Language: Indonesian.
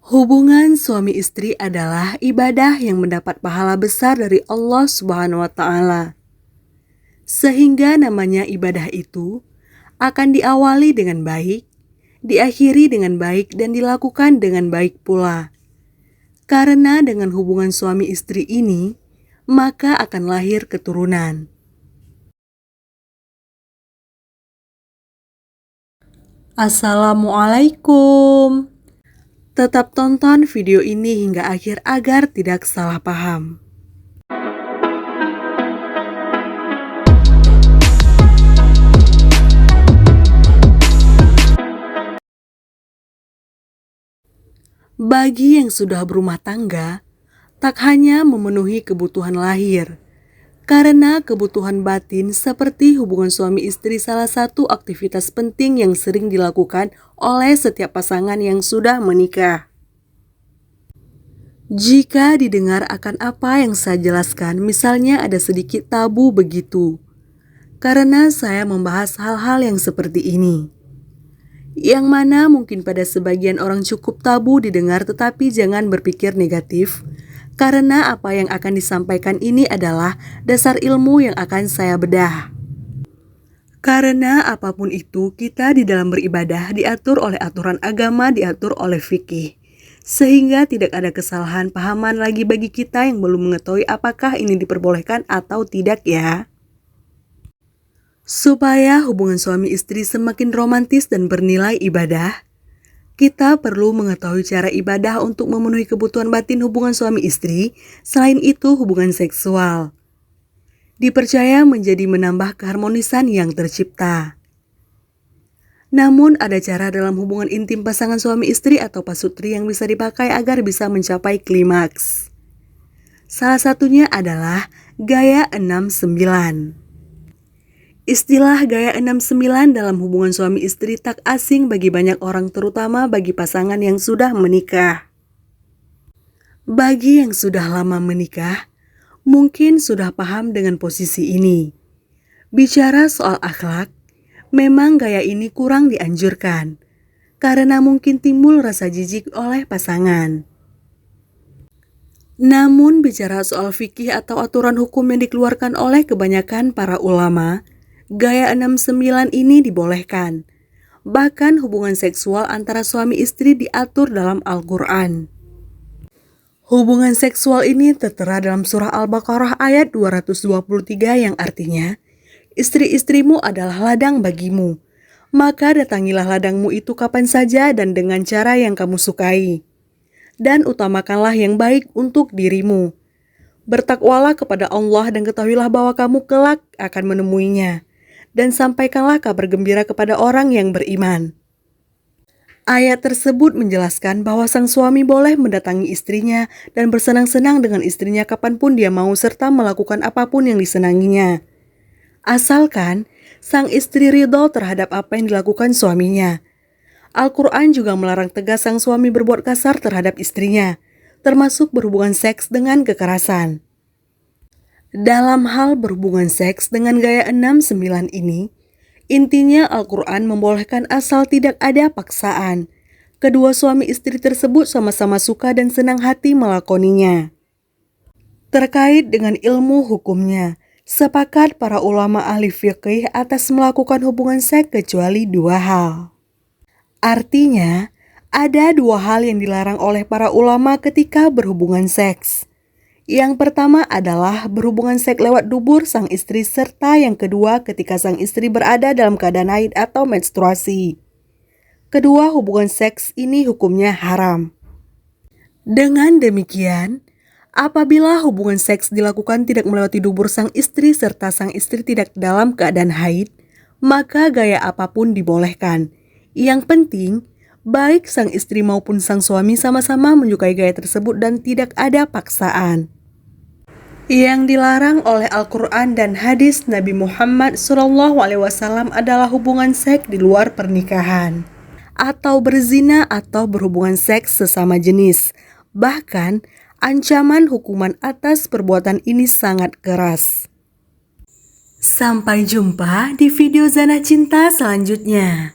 Hubungan suami istri adalah ibadah yang mendapat pahala besar dari Allah Subhanahu wa Ta'ala, sehingga namanya ibadah itu akan diawali dengan baik, diakhiri dengan baik, dan dilakukan dengan baik pula. Karena dengan hubungan suami istri ini, maka akan lahir keturunan. Assalamualaikum. Tetap tonton video ini hingga akhir agar tidak salah paham. Bagi yang sudah berumah tangga, tak hanya memenuhi kebutuhan lahir, karena kebutuhan batin seperti hubungan suami istri salah satu aktivitas penting yang sering dilakukan oleh setiap pasangan yang sudah menikah. Jika didengar akan apa yang saya jelaskan, misalnya ada sedikit tabu begitu, karena saya membahas hal-hal yang seperti ini, yang mana mungkin pada sebagian orang cukup tabu didengar, tetapi jangan berpikir negatif, karena apa yang akan disampaikan ini adalah dasar ilmu yang akan saya bedah. Karena apapun itu, kita di dalam beribadah diatur oleh aturan agama, diatur oleh fikih. Sehingga tidak ada kesalahan pahaman lagi bagi kita yang belum mengetahui apakah ini diperbolehkan atau tidak ya. Supaya hubungan suami istri semakin romantis dan bernilai ibadah, kita perlu mengetahui cara ibadah untuk memenuhi kebutuhan batin hubungan suami istri, selain itu hubungan seksual. Dipercaya menjadi menambah keharmonisan yang tercipta. Namun ada cara dalam hubungan intim pasangan suami istri atau pasutri yang bisa dipakai agar bisa mencapai klimaks. Salah satunya adalah gaya 69. Istilah gaya 69 dalam hubungan suami istri tak asing bagi banyak orang, terutama bagi pasangan yang sudah menikah. Bagi yang sudah lama menikah, mungkin sudah paham dengan posisi ini. Bicara soal akhlak, memang gaya ini kurang dianjurkan, karena mungkin timbul rasa jijik oleh pasangan. Namun bicara soal fikih atau aturan hukum yang dikeluarkan oleh kebanyakan para ulama, gaya 69 ini dibolehkan. Bahkan hubungan seksual antara suami istri diatur dalam Al-Quran. Hubungan seksual ini tertera dalam surah Al-Baqarah ayat 223 yang artinya, istri-istrimu adalah ladang bagimu, maka datangilah ladangmu itu kapan saja dan dengan cara yang kamu sukai. Dan utamakanlah yang baik untuk dirimu. Bertakwalah kepada Allah dan ketahuilah bahwa kamu kelak akan menemuinya. Dan sampaikanlah kabar gembira kepada orang yang beriman. Ayat tersebut menjelaskan bahwa sang suami boleh mendatangi istrinya dan bersenang-senang dengan istrinya kapanpun dia mau serta melakukan apapun yang disenanginya. Asalkan sang istri ridho terhadap apa yang dilakukan suaminya. Al-Quran juga melarang tegas sang suami berbuat kasar terhadap istrinya, termasuk berhubungan seks dengan kekerasan. Dalam hal berhubungan seks dengan gaya 69 ini, intinya Al-Quran membolehkan asal tidak ada paksaan. Kedua suami istri tersebut sama-sama suka dan senang hati melakoninya. Terkait dengan ilmu hukumnya, sepakat para ulama ahli fikih atas melakukan hubungan seks kecuali dua hal. Artinya, ada dua hal yang dilarang oleh para ulama ketika berhubungan seks. Yang pertama adalah berhubungan seks lewat dubur sang istri, serta yang kedua ketika sang istri berada dalam keadaan haid atau menstruasi. Kedua hubungan seks ini hukumnya haram. Dengan demikian, apabila hubungan seks dilakukan tidak melewati dubur sang istri serta sang istri tidak dalam keadaan haid, maka gaya apapun dibolehkan. Yang penting, baik sang istri maupun sang suami sama-sama menyukai gaya tersebut dan tidak ada paksaan. Yang dilarang oleh Al-Quran dan hadis Nabi Muhammad SAW adalah hubungan seks di luar pernikahan, atau berzina atau berhubungan seks sesama jenis. Bahkan, ancaman hukuman atas perbuatan ini sangat keras. Sampai jumpa di video Zana Cinta selanjutnya.